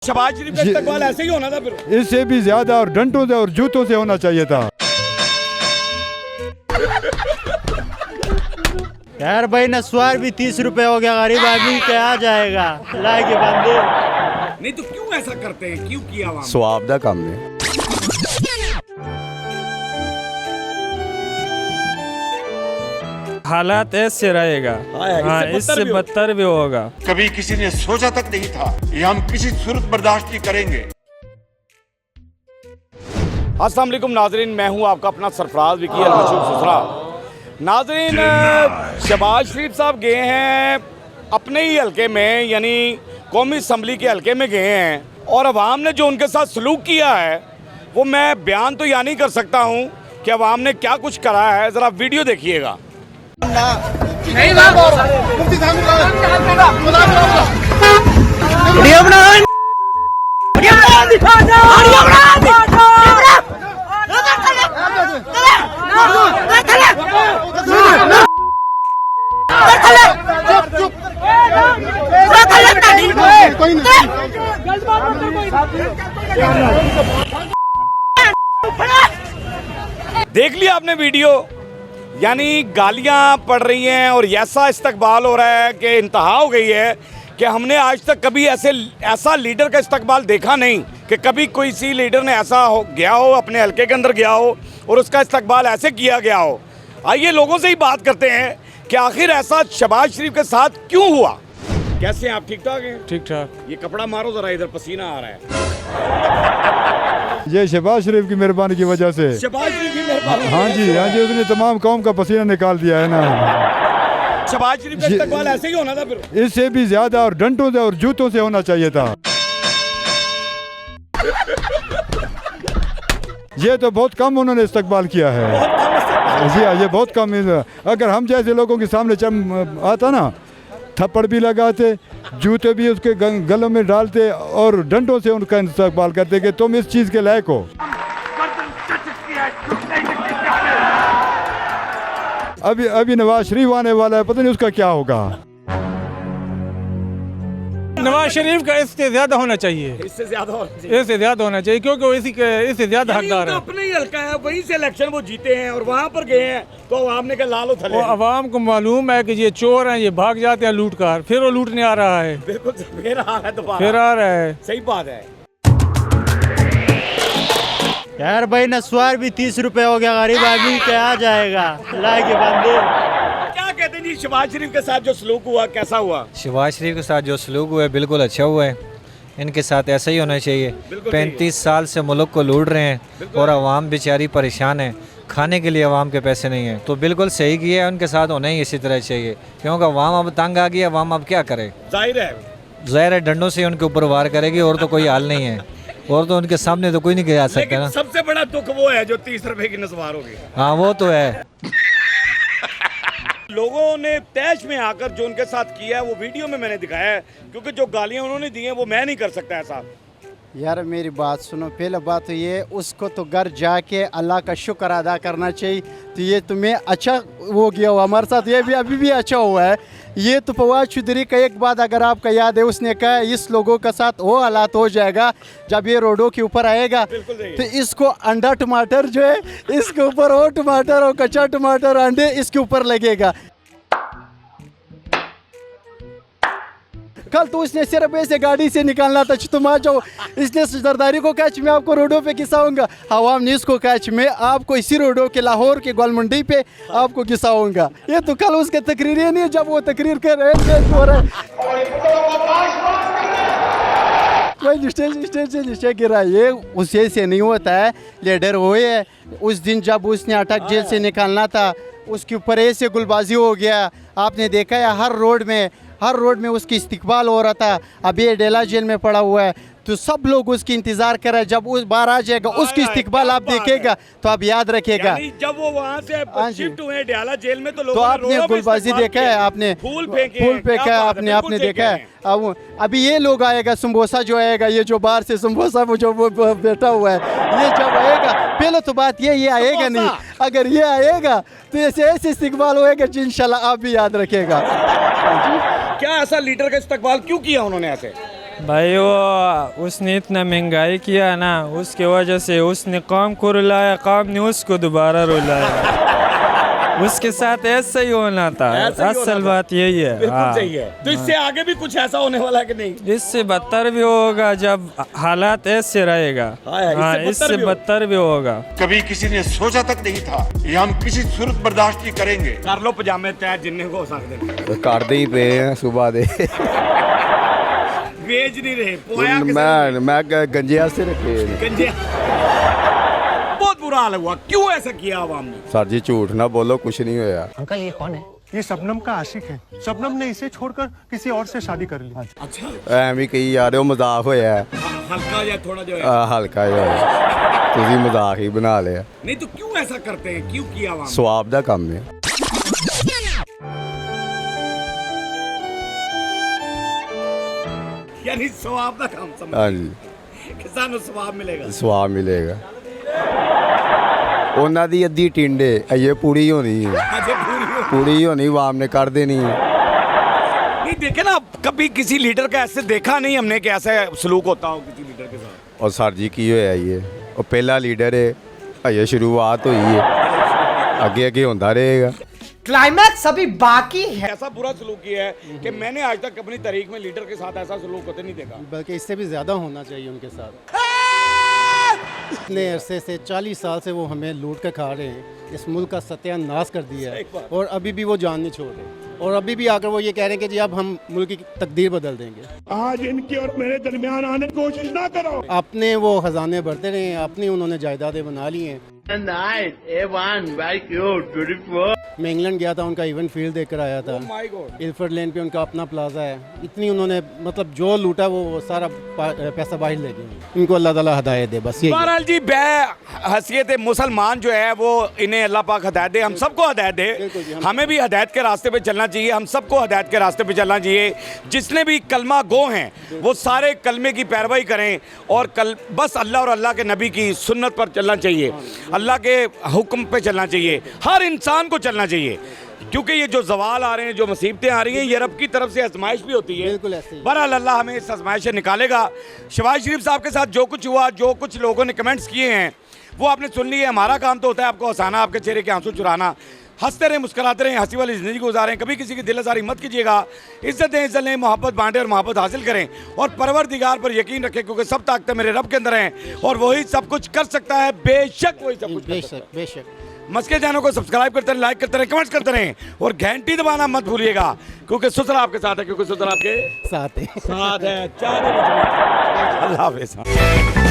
शहबाज शरीफ का इस्तकबाल ऐसे ही होना था फिर, इससे भी ज्यादा और डंडों से और जूतों से होना चाहिए था। यार भाई नस्वार भी 30 रुपए हो गया, गरीब आदमी क्या जाएगा ला के बंदे। नहीं तो क्यों ऐसा करते हैं, क्यों किया वहाँ? स्वाब दा काम है। हालात ऐसे रहेगा, हाँ इससे बदतर भी होगा। कभी किसी ने सोचा तक नहीं था ये हम किसी सूरत बर्दाश्त नहीं करेंगे। अस्सलाम वालेकुम नाजरीन, मैं हूं आपका अपना सरफराज विकी अल मशहूर ससरा। नाजरीन, शहबाज शरीफ साहब गए हैं अपने ही हलके में, यानी कौमी असम्बली के हलके में गए हैं, और अवाम ने जो उनके साथ सलूक किया है वो मैं बयान तो या नहीं कर सकता हूं कि अवाम ने क्या कुछ करा है। ज़रा वीडियो देखिएगा। देख लिया आपने वीडियो, यानी गालियां पड़ रही हैं और ऐसा इस्तकबाल हो रहा है कि इंतहा हो गई है कि हमने आज तक कभी ऐसा लीडर का इस्तकबाल देखा नहीं कि कभी कोई सी लीडर ने ऐसा गया हो, अपने हलके के अंदर गया हो और उसका इस्तकबाल ऐसे किया गया हो। आइए लोगों से ही बात करते हैं कि आखिर ऐसा शहबाज शरीफ के साथ क्यों हुआ। कैसे हैं आप, ठीक ठाक हैं? ठीक ठाक। ये कपड़ा मारो जरा, इधर पसीना आ रहा है। ये शहबाज शरीफ की मेहरबानी की वजह से। शहबाज शरीफ की मेहरबानी। हाँ जी, उसने तमाम कौम का पसीना निकाल दिया है ना। शहबाज शरीफ का इस्तकबाल ऐसे ही होना था फिर, इससे भी ज्यादा और डंडों से और जूतों से होना चाहिए था। ये तो बहुत कम उन्होंने इस्तकबाल किया है जी हाँ, ये बहुत कम। अगर हम जैसे लोगों के सामने आता ना, थप्पड़ भी लगाते, जूते भी उसके गलों में डालते और डंडों से उनका इस्तकबाल करते कि तुम इस चीज़ के लायक हो। अभी नवाज शरीफ आने वाला है, पता नहीं उसका क्या होगा। नवाज शरीफ का इससे ज्यादा होना चाहिए, इससे ज्यादा होना चाहिए, इससे ज्यादा होना चाहिए, क्योंकि वो इससे ज्यादा हकदार है। अपने ही हल्का है, वहीं से इलेक्शन वो जीते हैं और वहाँ पर गए हैं तो आवाम ने कहा लालो थले। वो अवाम को मालूम है कि ये चोर हैं, ये भाग जाते हैं लूट कर, फिर वो लूटने आ रहा है, बिल्कुल फिर आ रहा है दोबारा, फिर आ रहा है। सही बात है। यार भाई नस्वार भी 30 रुपए हो गया, गरीब आदमी क्या जाएगा ला के बंदे। क्या कहते हैं जी, शहबाज शरीफ के साथ जो सलूक हुआ कैसा हुआ? शहबाज शरीफ के साथ जो सलूक हुआ है बिल्कुल अच्छा हुआ है। इनके साथ ऐसा ही होना चाहिए। 35 साल से मुल्क को लूट रहे हैं और आवाम बेचारी परेशान है, खाने के लिए आवाम के पैसे नहीं हैं, तो बिल्कुल सही किया है। उनके साथ होना ही इसी तरह चाहिए, क्योंकि आवाम अब तंग आ गई है। आवाम अब क्या करे, जाहिर है डंडों से उनके ऊपर वार करेगी, और तो कोई हाल नहीं है, और तो उनके सामने तो कोई नहीं जा सकता ना। सबसे बड़ा दुख वो है जो 30 रुपए की नस्वार होगी। हाँ वो तो है। लोगों ने तैश में आकर जो उनके साथ किया है वो वीडियो में मैंने दिखाया है, क्योंकि जो गालियां उन्होंने दी हैं वो मैं नहीं कर सकता ऐसा। यार मेरी बात सुनो, पहले बात तो ये, उसको तो घर जाके अल्लाह का शुक्र अदा करना चाहिए। तो ये तुम्हें अच्छा हो गया हो, हमारे साथ ये भी अभी भी अच्छा हुआ है। ये तो फवाद चौधरी का एक बात अगर आपका याद है, उसने कहा इस लोगों का साथ वो हालात हो जाएगा जब ये रोडों के ऊपर आएगा, तो इसको अंडा टमाटर जो है इसके ऊपर, वो टमाटर और कच्चा टमाटर अंडे इसके ऊपर लगेगा। कल तो उसने सिर्फ ऐसे गाड़ी से निकालना था, तुम आ जाओ, इसने जरदारी को कैच मैं आपको रोडों पे घिसाऊंगा, हवाम ने इसको कैच में आपको इसी रोडों के लाहौर के गोलमंडी पे आपको घिसाऊंगा। ये तो कल उसके तकरीर नहीं है, जब वो तकरीर कर रहे हैं गिरा। ये उसे से नहीं होता है, लीडर हुए उस दिन जब उसने अटक जेल से निकालना था, उसके ऊपर ऐसे गुलबाजी हो गया। आपने देखा है हर रोड में उसकी इस्तकबाल हो रहा था। अभी ये डेला जेल में पड़ा हुआ है, तो सब लोग उसकी इंतजार कर रहे हैं, जब उस बार आ जाएगा उसकी इस्तकबाल आप देखेगा तो आप याद रखेगा। जब वो वहाँ से शिफ्ट हुए डेला जेल में तो आपने गुलबाजी देखा है, आपने फूल फेंका है, आपने देखा है। अब अभी ये लोग आएगा, समोसा जो आएगा, ये जो बाहर से समोसा जो बैठा हुआ है, ये जब आएगा, पहले तो बात ये आएगा नहीं, अगर ये आएगा तो ऐसे इस्तकबाल होएगा जी, इंशाल्लाह आप भी याद रखेगा। क्या ऐसा लीडर का इस्तकबाल क्यों किया उन्होंने ऐसे? भाई वो उसने इतना महंगाई किया ना, उसके वजह से उसने काम को रुलाया, काम ने उसको दोबारा रुलाया। उसके साथ ऐसा ही होना था, असल बात यही है। बिल्कुल सही है। तो इससे आगे भी कुछ ऐसा होने वाला है कि नहीं? इससे बदतर भी होगा जब हालात ऐसे रहेगा। हाँ, इससे बदतर भी होगा। कभी किसी ने सोचा तक नहीं था ये हम किसी सूरत बर्दाश्त नहीं करेंगे। कर लो पजामे तय जिन्ने को हो सकते ਕਰਦੇ ਹੀ ਪਏ ਆ ਸਵੇਰ ਦੇ बेच नहीं रहे पोया ਮੈਂ ਗੰਜੇ ਵਾਸਤੇ ਰੱਖੇ ਨੇ गंजे बहुत बुरा हाल हुआ। क्यों ऐसा किया आवाम ने? ਸਰ ਜੀ ਝੂਠ ਨਾ ਬੋਲੋ ਕੁਛ ਨਹੀਂ ਹੋਇਆ अंकल ये कौन है? ये शबनम का आशिक है। शबनम ने इसे छोड़कर किसी और से शादी कर ली। अच्छा ਐਵੇਂ ਕਹੀ ਜਾ ਰਹੇ ਹੋ ਮਜ਼ਾਕ ਹੋਇਆ ਹੈ। हल्का या थोड़ा जो है ਹਲਕਾ ਜਿਹਾ ਹੋਇਆ। ਤੁਸੀਂ ਮਜ਼ਾਕ ਹੀ ਬਣਾ ਲਿਆ नहीं तो क्यों ऐसा करते हैं? क्यों किया आवाम ने? ਸਵਾਬ ਦਾ ਕੰਮ ਹੈ यानी सवाब का काम समझ ਹਾਂਜੀ किसान को सवाब मिलेगा। ਸਵਾਬ ਮਿਲੇਗਾ ਉਹਨਾਂ ਦੀ ਅੱਧੀ ਟਿੰਡੇ ਅਜੇ ਪੂਰੀ ਹੋਣੀ ਹੈ अच्छा पूरी हो। ਪੂਰੀ ਹੋਣੀ ਆਵਾਮ ਨੇ ਕਰ ਦੇਣੀ ਹੈ नहीं देखे ना कभी किसी लीडर का ऐसे देखा नहीं हमने कि ऐसा सलूक होता हो किसी लीडर के साथ। ਔਰ ਸਰ ਜੀ ਕੀ ਹੋਇਆ ਇਹ ਉਹ ਪਹਿਲਾ ਲੀਡਰ ਹੈ ਅਜੇ ਸ਼ੁਰੂਆਤ ਹੋਈ ਹੈ ਅੱਗੇ ਅੱਗੇ ਹੁੰਦਾ ਰਹੇਗਾ क्लाइमैक्स अभी बाकी है। ऐसा बुरा सलूक किया है कि मैंने आज तक अपनी तारीख में लीडर के साथ ऐसा सलूक होते नहीं देखा। बल्कि इससे भी ज़्यादा होना चाहिए उनके साथ। इतने अरसे से 40 साल से वो हमें लूट कर खा रहे हैं, इस मुल्क का सत्यानाश कर दिया है और अभी भी वो जान नहीं छोड़ रहे और अभी भी आकर वो ये कह रहे हैं कि जी अब हम मुल्क की तकदीर बदल देंगे। आज इनके और मेरे दरमियान आने की कोशिश ना करो। अपने वो खजाने भरते रहे, अपनी उन्होंने जायदादें बना ली हैं। मैं इंग्लैंड गया था, उनका इवेंट फील्ड देखकर आया था। इल्फर्ड लेन पे उनका अपना प्लाजा है। इतनी उन्होंने मतलब जो लूटा वो सारा पैसा बाहर ले गए। इनको अल्लाह ताला हदायत दे बस ये। बहरहाल जी हैसियत मुसलमान जो है वो इन्हें अल्लाह पाक हदायत दे, हम सबको हदायत दे। हमें भी हदायत के रास्ते पे चलना चाहिए, हम सबको हदायत के रास्ते पे चलना चाहिए। जिसने भी कलमा गो हैं वो सारे कलमे की पैरवाई करें और बस अल्लाह और अल्लाह के नबी की सुन्नत पर चलना चाहिए, अल्लाह के हुक्म पे चलना चाहिए, हर इंसान को चलना चाहिए। क्योंकि ये जो जवाल आ रहे हैं, जो मुसीबतें आ रही हैं, ये रब की तरफ से आजमाइश भी होती है। बिल्कुल ऐसे ही। बहरहाल अल्लाह हमें इस आजमाइश से निकालेगा। शहबाज शरीफ साहब के साथ जो कुछ हुआ, जो कुछ लोगों ने कमेंट्स किए हैं वो आपने सुन लिए। हमारा काम तो होता है आपको हंसाना, आपके चेहरे के आंसू चुराना। हंसते रहें, मुस्कुराते रहें, हंसी वाली ज़िंदगी गुजारें, कभी किसी की दिल आज़ारी मत कीजिएगा। इज़्ज़त दें, इज़्ज़त लें, मोहब्बत बांटें और मोहब्बत हासिल करें और परवरदिगार पर यकीन रखें क्योंकि सब ताकतें मेरे रब के अंदर हैं और वही सब कुछ कर सकता है। बेशक वही सब कुछ कर सकता है। बेशक बेशक। मस्के चैनल को सब्सक्राइब करते रहें, लाइक करते रहें, कमेंट्स करते रहें और घंटी दबाना मत भूलिएगा क्योंकि सुसर आपके साथ है, क्योंकि सुसर आपके साथ है। साथ है। अल्लाह हाफ़िज़।